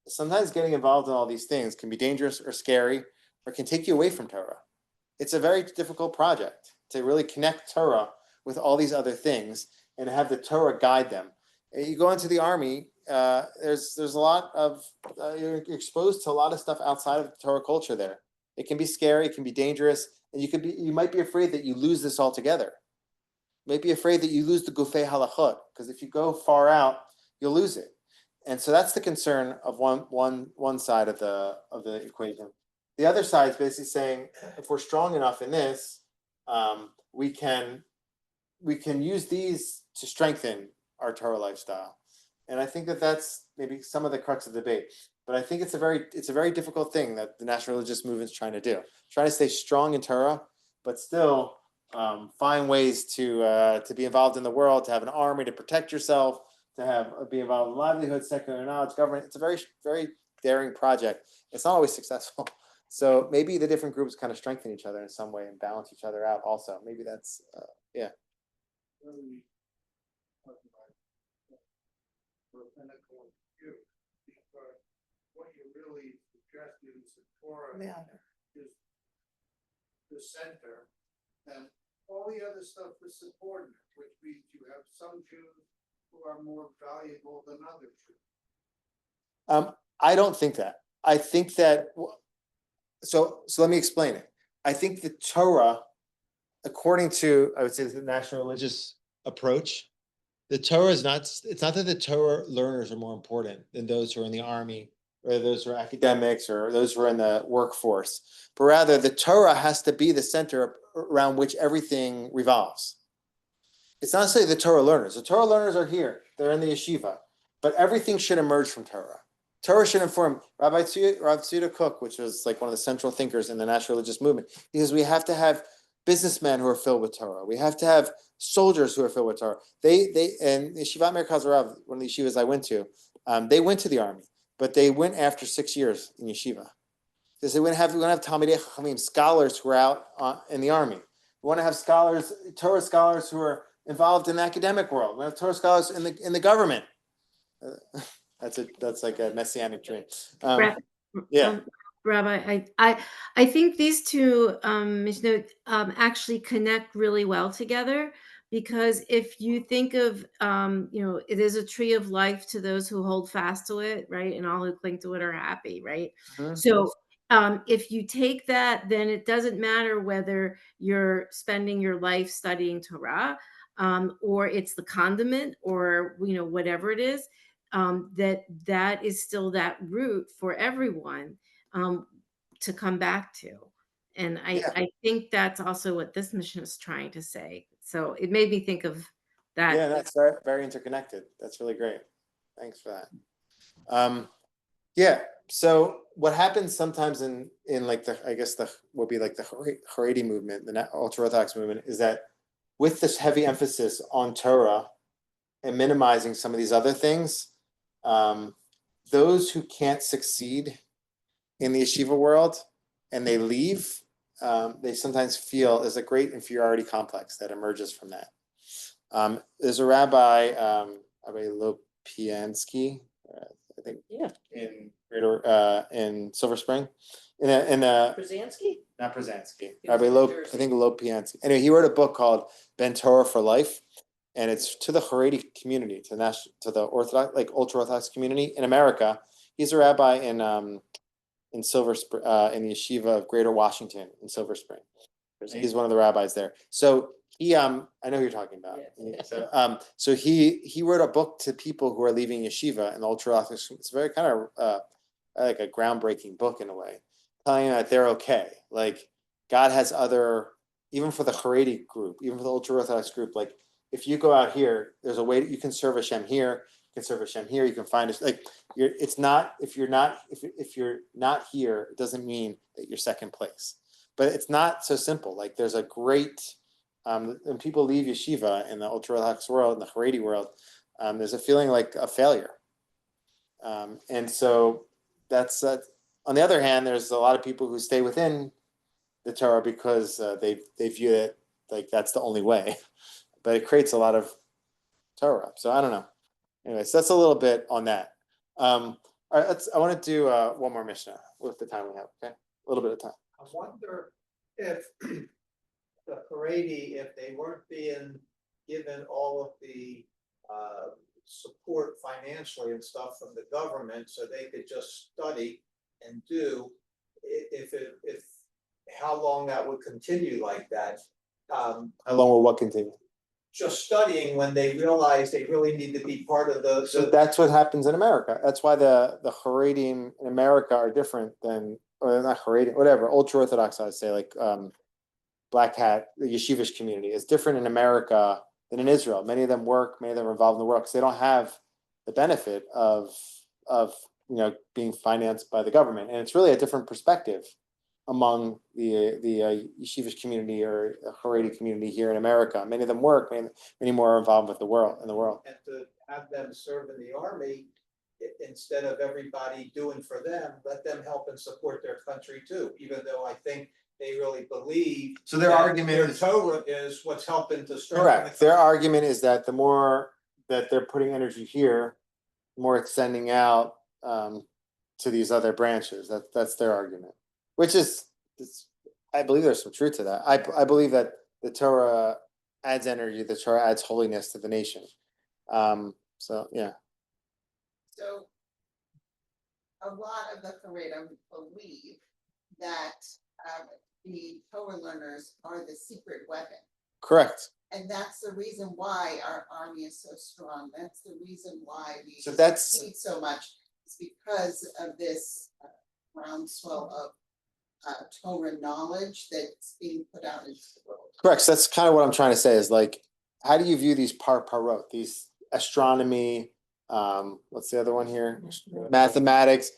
Sometimes getting involved in all these things can be dangerous or scary, or can take you away from Torah. It's a very difficult project to really connect Torah with all these other things and have the Torah guide them. You go into the army, there's a lot of you're exposed to a lot of stuff outside of the Torah culture there. It can be scary, it can be dangerous, and you might be afraid that you lose this altogether. You might be afraid that you lose the gufei halachot, because if you go far out, you'll lose it. And so that's the concern of one side of the equation. The other side is basically saying, if we're strong enough in this, we can use these to strengthen our Torah lifestyle. And I think that that's maybe some of the crux of the debate. But I think it's a very difficult thing that the national religious movement is trying to do, trying to stay strong in Torah, but still find ways to be involved in the world, to have an army, to protect yourself, to be involved in livelihood, secular knowledge, government. It's a very, very daring project. It's not always successful. So maybe the different groups kind of strengthen each other in some way and balance each other out also. Maybe that's, yeah. Rabbinical view, because what you're really suggesting is the Torah is the center, and all the other stuff is subordinate, which means you have some Jews who are more valuable than other Jews. I don't think that. I think that, so let me explain it. I think the Torah, according to, I would say, the national religious approach, the Torah is not, it's not that the Torah learners are more important than those who are in the army or those who are academics or those who are in the workforce, but rather the Torah has to be the center around which everything revolves. It's not necessarily the Torah learners. The Torah learners are here, they're in the yeshiva, but everything should emerge from Torah. Torah should inform. Rav Tzvika Kook, which was like one of the central thinkers in the national religious movement, because we have to have businessmen who are filled with Torah. We have to have soldiers who are filled with Torah. And Yeshivat Merkaz Rav, one of the yeshivas I went to, they went to the army. but they went after 6 years in yeshiva. Because we want to have Talmidei Chachamim, scholars who are out in the army. We want to have scholars, Torah scholars who are involved in the academic world. We have Torah scholars in the government. That's like a messianic dream. Yeah. Rabbi, I think these two Mishnot actually connect really well together, because if you think of it is a tree of life to those who hold fast to it, right? And all who cling to it are happy, right? Mhm. So if you take that, then it doesn't matter whether you're spending your life studying Torah, or it's the condiment, or whatever it is, that is still that root for everyone to come back to. And Yeah. I think that's also what this mission is trying to say. So it made me think of that. Yeah, that's very, very interconnected. That's really great. Thanks for that. Yeah. So what happens sometimes in like would be like the Haredi movement, the ultra Orthodox movement, is that with this heavy emphasis on Torah and minimizing some of these other things, those who can't succeed in the yeshiva world and they leave, they sometimes feel there's a great inferiority complex that emerges from that. There's a rabbi, Rabbi Lopiansky, I think, in Silver Spring, in a Brzezinski? not Brzezinski, He Rabbi was in Jersey. I think Lopiansky. Anyway, he wrote a book called Ben Torah for Life, and it's to the Haredi community, to the Orthodox, like ultra Orthodox community in America. He's a rabbi in Silver Spring, in the yeshiva of Greater Washington in Silver Spring. He's one of the rabbis there. So he, I know who you're talking about. Yeah. So he wrote a book to people who are leaving yeshiva and ultra Orthodox. It's very kind of like a groundbreaking book in a way, telling them that they're okay. Like God has other, even for the Haredi group, even for the ultra Orthodox group. Like if you go out here, there's a way that you can serve Hashem here. You can serve Hashem here. You can find us. Like it's not, if you're not here, it doesn't mean that you're second place. But it's not so simple. Like there's a great, when people leave yeshiva in the ultra Orthodox world, in the Haredi world, there's a feeling like a failure. And so that's, on the other hand, there's a lot of people who stay within the Torah because they view it like that's the only way. But it creates a lot of Torah. So I don't know. Anyways, that's a little bit on that. All right, I want to do one more Mishnah with the time we have. Okay, a little bit of time. I wonder if the Haredi, if they weren't being given all of the support financially and stuff from the government, so they could just study and do, if how long that would continue like that. How long will what continue? Just studying when they realize they really need to be part of the. So that's what happens in America. That's why the Haredim in America are different than, or not Haredim, whatever, ultra Orthodox, I'd say, like Black Hat, the yeshivish community is different in America than in Israel. Many of them work, many of them are involved in the work because they don't have the benefit of being financed by the government, and it's really a different perspective among the yeshivish community or Haredi community here in America. Many of them work, many more are involved with the world. And to have them serve in the army, instead of everybody doing for them, let them help and support their country too, even though I think they really believe. So their argument their is Torah is what's helping to strengthen. correct. Their argument is that the more that they're putting energy here, the more it's sending out to these other branches. That's their argument, which is, I believe there's some truth to that. I believe that the Torah adds energy, the Torah adds holiness to the nation. So yeah. So a lot of the Haredim believe that the Torah learners are the secret weapon. Correct. And that's the reason why our army is so strong. That's the reason why we succeed so much. It's because of this groundswell of Torah knowledge that's being put out into the world. Correct. So that's kind of what I'm trying to say is like, how do you view these parot, these astronomy, what's the other one here? Mathematics,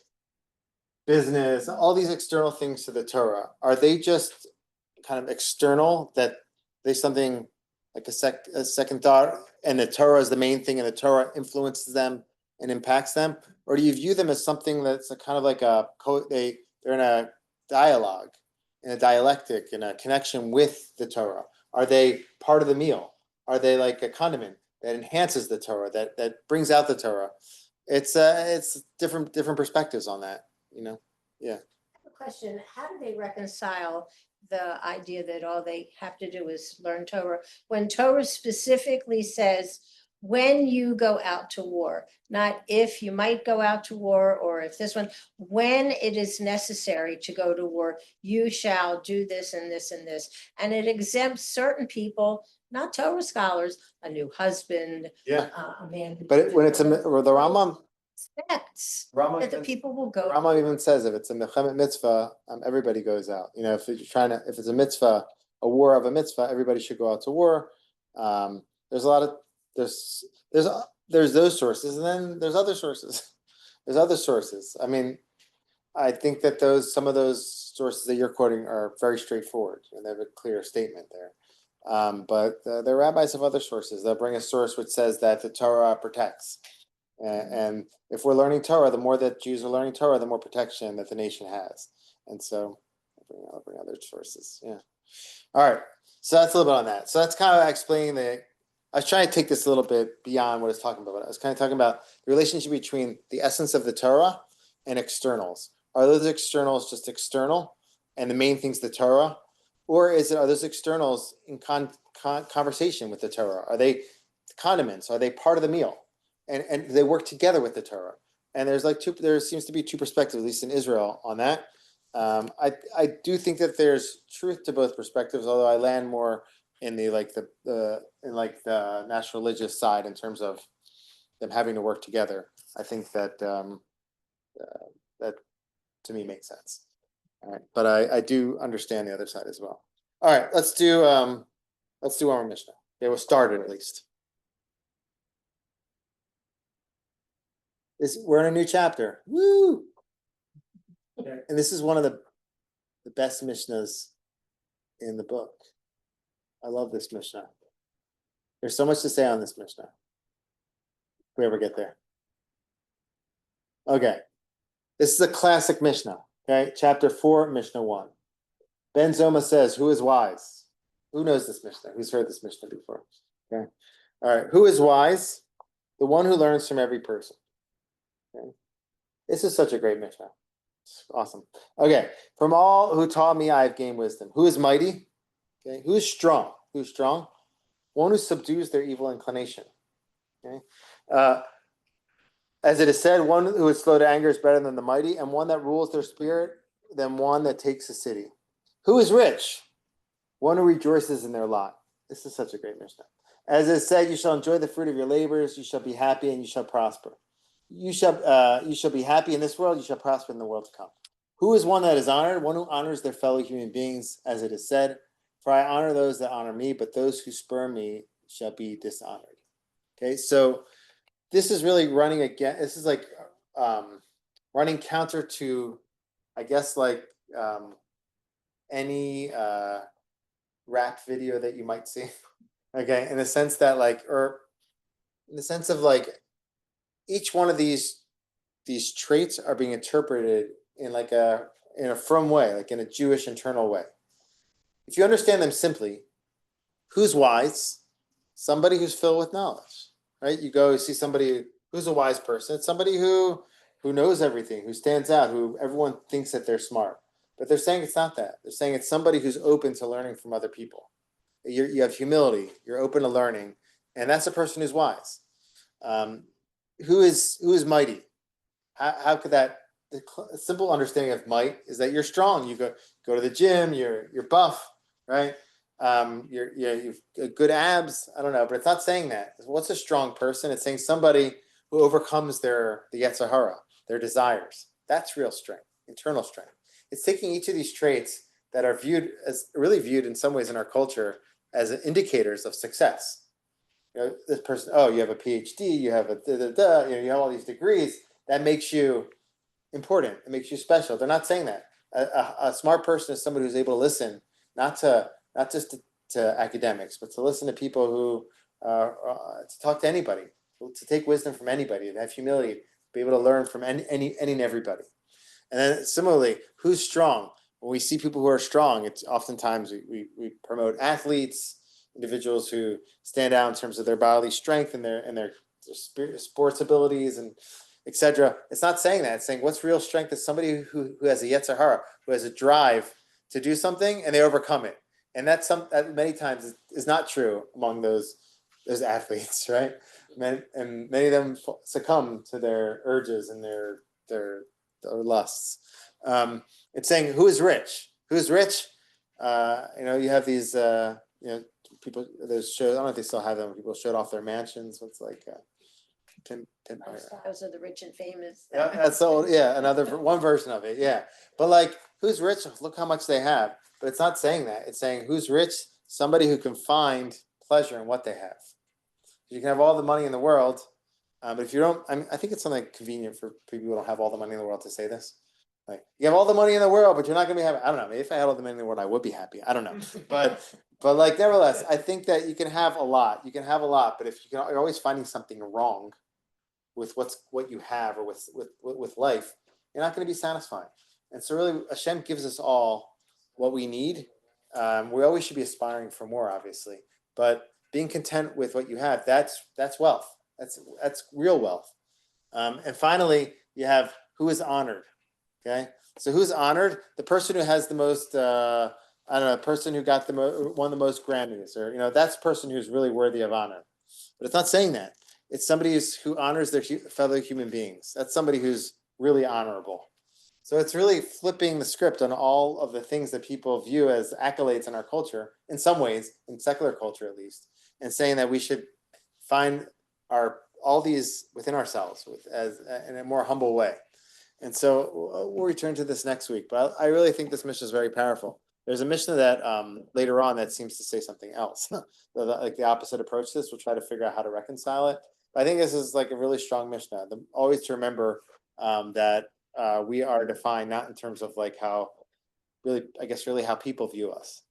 business, all these external things to the Torah. Are they just kind of external, that there's something like a second thought and the Torah is the main thing and the Torah influences them and impacts them? Or do you view them as something that's a kind of like they're in a dialogue, in a dialectic, in a connection with the Torah? Are they part of the meal? Are they like a condiment that enhances the Torah, that brings out the Torah? It's different perspectives on that, Yeah. Question, how do they reconcile the idea that all they have to do is learn Torah? When Torah specifically says, when you go out to war, not if you might go out to war, or if this one, when it is necessary to go to war, you shall do this and this and this. And it exempts certain people, not Torah scholars, a new husband, Yeah. a man. But when it's the Rambam, Expects Rambam that the even- people will go. Rambam even says if it's a mechemet mitzvah, everybody goes out. If it's a mitzvah, a war of a mitzvah, everybody should go out to war. There's a lot of there's those sources, and then there's other sources. There's other sources. I mean, I think that some of those sources that you're quoting are very straightforward, and they have a clear statement there. But the rabbis have other sources. They'll bring a source which says that the Torah protects. And if we're learning Torah, the more that Jews are learning Torah, the more protection that the nation has. And so I'll bring other sources. Yeah. All right. So that's a little bit on that. So that's kind of explaining I was trying to take this a little bit beyond what it's talking about. I was kind of talking about the relationship between the essence of the Torah and externals. Are those externals just external and the main thing's the Torah? Or are those externals in conversation with the Torah? Are they condiments? Are they part of the meal? And they work together with the Torah. And there seems to be two perspectives, at least in Israel, on that. I do think that there's truth to both perspectives, although I land more in the national religious side in terms of them having to work together. I think that that to me makes sense. All right, but I do understand the other side as well. All right, let's do our Mishnah. Okay, we'll start it at least. We're in a new chapter. Woo! And this is one of the best Mishnahs in the book. I love this Mishnah. There's so much to say on this Mishnah. If we ever get there. Okay. This is a classic Mishnah. Okay, chapter 4, Mishnah 1. Ben Zoma says, who is wise? Who knows this Mishnah? Who's heard this Mishnah before? Okay. All right. Who is wise? The one who learns from every person. Okay. This is such a great Mishnah. It's awesome. Okay. From all who taught me, I have gained wisdom. Who is mighty? Okay. Who is strong? Who's strong? One who subdues their evil inclination. Okay. As it is said, one who is slow to anger is better than the mighty, and one that rules their spirit than one that takes a city. Who is rich? One who rejoices in their lot. This is such a great Mishnah. As it is said, you shall enjoy the fruit of your labors, you shall be happy, and you shall prosper. You shall be happy in this world, you shall prosper in the world to come. Who is one that is honored? One who honors their fellow human beings, as it is said, for I honor those that honor me, but those who spurn me shall be dishonored. Okay, so this is really running again. This is like running counter to, I guess, like any rap video that you might see. Okay, in the sense that each one of these traits are being interpreted in a frum way, like in a Jewish internal way. If you understand them simply, who's wise? Somebody who's filled with knowledge, right? You go see somebody who's a wise person. It's somebody who knows everything, who stands out, who everyone thinks that they're smart. But they're saying it's not that. They're saying it's somebody who's open to learning from other people. You have humility. You're open to learning, and that's a person who's wise. Who is mighty? How could that? The simple understanding of might is that you're strong. You go to the gym. You're buff, right? You've good abs. I don't know, but it's not saying that. What's a strong person? It's saying somebody who overcomes the Yetzer Hara, their desires. That's real strength, internal strength. It's taking each of these traits that are viewed in some ways in our culture as indicators of success. This person, you have a PhD, you have you have all these degrees. That makes you important. It makes you special. They're not saying that. A smart person is somebody who's able to listen, not just to academics, but to listen to people who to talk to anybody, to take wisdom from anybody, to have humility be able to learn from any and everybody. And then similarly, who's strong? When we see people who are strong, it's oftentimes we promote athletes, individuals who stand out in terms of their bodily strength and their sports abilities and etc. It's not saying that. It's saying what's real strength is somebody who has a yetzer hara, who has a drive to do something and they overcome it. And that many times is not true among those athletes, right? And many of them succumb to their urges and their lusts. It's saying who is rich? Who's rich? You have these people. Those shows. I don't know if they still have them. People showed off their mansions. What's like Lifestyles of the rich and famous. Yeah, that's old. Yeah, one version of it. Yeah, but like who's rich? Look how much they have. But it's not saying that. It's saying who's rich? Somebody who can find pleasure in what they have. You can have all the money in the world, but if you don't, I think it's something convenient for people who don't have all the money in the world to say this. Like you have all the money in the world, but you're not gonna be happy. I don't know. Maybe if I had all the money in the world, I would be happy. I don't know. But like nevertheless, I think that you can have a lot. You can have a lot, but if you're always finding something wrong with what you have or with life, you're not going to be satisfied. And so really, Hashem gives us all what we need. We always should be aspiring for more, obviously, but being content with what you have, that's wealth. That's real wealth. And finally, you have who is honored. Okay, so who's honored? The person who has the most, I don't know, a person who got one of the most Grammys, or that's a person who's really worthy of honor. But it's not saying that. It's somebody who honors their fellow human beings. That's somebody who's really honorable. So it's really flipping the script on all of the things that people view as accolades in our culture, in some ways, in secular culture at least, and saying that we should find all these within ourselves in a more humble way. And so we'll return to this next week. But I really think this mission is very powerful. There's a mission that later on that seems to say something else, like the opposite approach to this. We'll try to figure out how to reconcile it. But I think this is like a really strong mission. Always to remember that we are defined not in terms of like how really how people view us,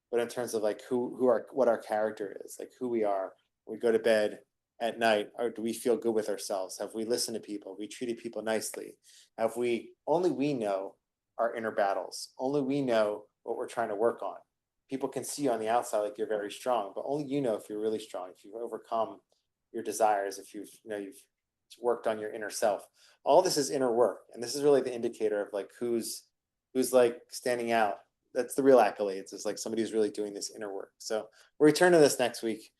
but in terms of like what our character is, like who we are. We go to bed at night, or do we feel good with ourselves? Have we listened to people? Have we treated people nicely? Only we know our inner battles. Only we know what we're trying to work on. People can see you on the outside like you're very strong, but only you know if you're really strong, if you've overcome your desires, if you've worked on your inner self. All this is inner work, and this is really the indicator of like who's like standing out. That's the real accolades, is like somebody who's really doing this inner work. So we'll return to this next week.